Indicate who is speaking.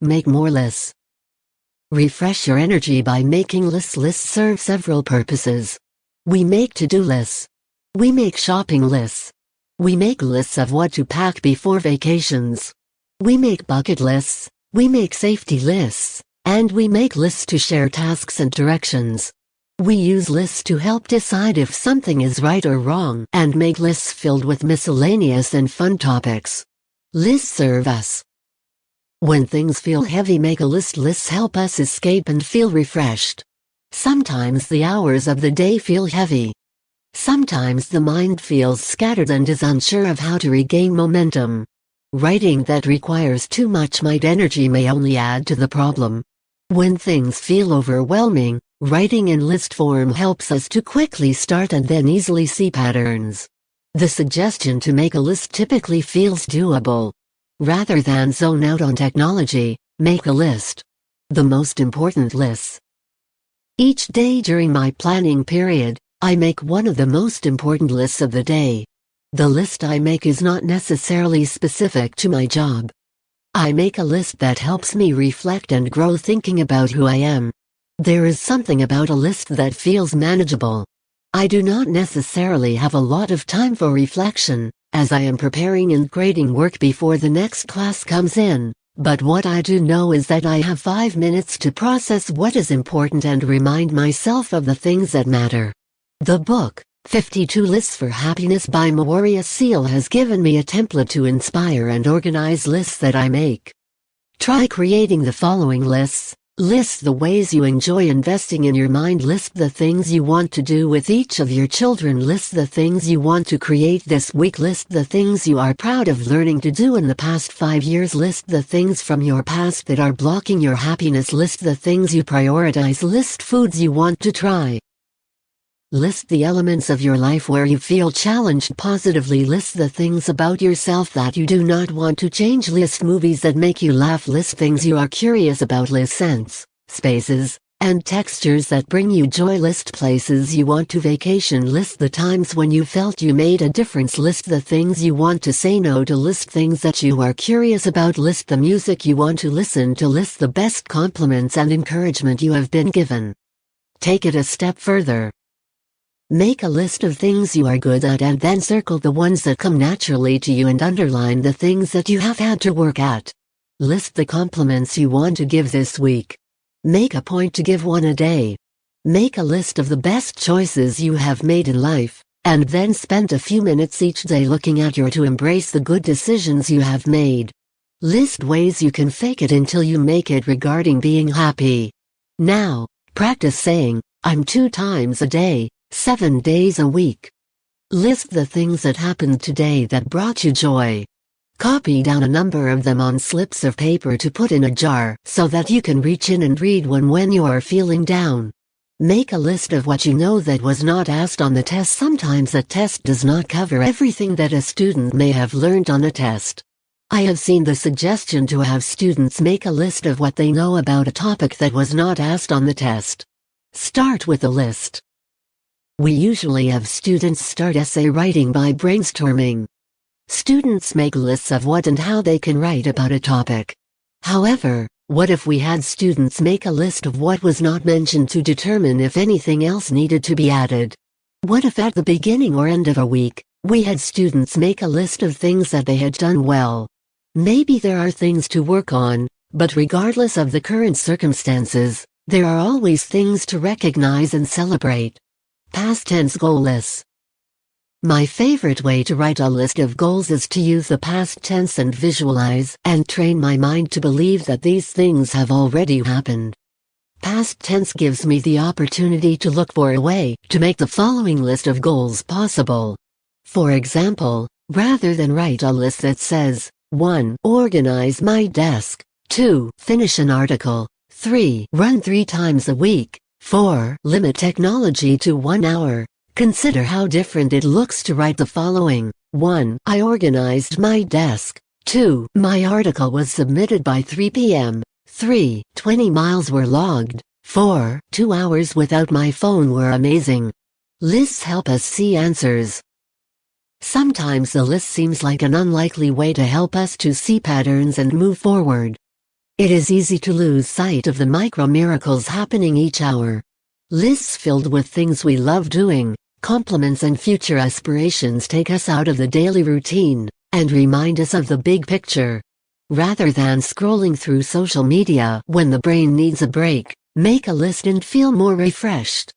Speaker 1: Make more lists. Refresh your energy by making lists. Lists serve several purposes. We make to-do lists. We make shopping lists. We make lists of what to pack before vacations. We make bucket lists. We make safety lists. And we make lists to share tasks and directions. We use lists to help decide if something is right or wrong and make lists filled with miscellaneous and fun topics. Lists serve us. When things feel heavy, make a list. Lists help us escape and feel refreshed. Sometimes the hours of the day feel heavy. Sometimes the mind feels scattered and is unsure of how to regain momentum. Writing that requires too much mind energy may only add to the problem. When things feel overwhelming, writing in list form helps us to quickly start and then easily see patterns. The suggestion to make a list typically feels doable. Rather than zone out on technology, make a list. The most important lists. Each day during my planning period, I make one of the most important lists of the day. The list I make is not necessarily specific to my job. I make a list that helps me reflect and grow thinking about who I am. There is something about a list that feels manageable. I do not necessarily have a lot of time for reflection, as I am preparing and grading work before the next class comes in, but what I do know is that I have 5 minutes to process what is important and remind myself of the things that matter. The book, 52 Lists for Happiness by Maurice Seal, has given me a template to inspire and organize lists that I make. Try creating the following lists. List the ways you enjoy investing in your mind. List the things you want to do with each of your children. List the things you want to create this week. List the things you are proud of learning to do in the past 5 years. List the things from your past that are blocking your happiness. List the things you prioritize. List foods you want to try. List the elements of your life where you feel challenged positively. List the things about yourself that you do not want to change. List movies that make you laugh. List things you are curious about. List scents, spaces, and textures that bring you joy. List places you want to vacation. List the times when you felt you made a difference. List the things you want to say no to. List things that you are curious about. List the music you want to listen to. List the best compliments and encouragement you have been given. Take it a step further. Make a list of things you are good at and then circle the ones that come naturally to you and underline the things that you have had to work at. List the compliments you want to give this week. Make a point to give one a day. Make a list of the best choices you have made in life, and then spend a few minutes each day looking at to embrace the good decisions you have made. List ways you can fake it until you make it regarding being happy. Now, practice saying, "I'm 2 times a day, 7 days a week." List the things that happened today that brought you joy. Copy down a number of them on slips of paper to put in a jar so that you can reach in and read one when you are feeling down. Make a list of what you know that was not asked on the test. Sometimes a test does not cover everything that a student may have learned on a test. I have seen the suggestion to have students make a list of what they know about a topic that was not asked on the test. Start with a list. We usually have students start essay writing by brainstorming. Students make lists of what and how they can write about a topic. However, what if we had students make a list of what was not mentioned to determine if anything else needed to be added? What if at the beginning or end of a week, we had students make a list of things that they had done well? Maybe there are things to work on, but regardless of the current circumstances, there are always things to recognize and celebrate. Past tense goal lists. My favorite way to write a list of goals is to use the past tense and visualize and train my mind to believe that these things have already happened. Past tense gives me the opportunity to look for a way to make the following list of goals possible. For example, rather than write a list that says, 1. Organize my desk, 2. Finish an article, 3. Run 3 times a week, 4. Limit technology to 1 hour. Consider how different it looks to write the following. 1. I organized my desk. 2. My article was submitted by 3 p.m. 3. 20 miles were logged. 4. 2 hours without my phone were amazing. Lists help us see answers. Sometimes the list seems like an unlikely way to help us to see patterns and move forward. It is easy to lose sight of the micro-miracles happening each hour. Lists filled with things we love doing, compliments and future aspirations take us out of the daily routine, and remind us of the big picture. Rather than scrolling through social media when the brain needs a break, make a list and feel more refreshed.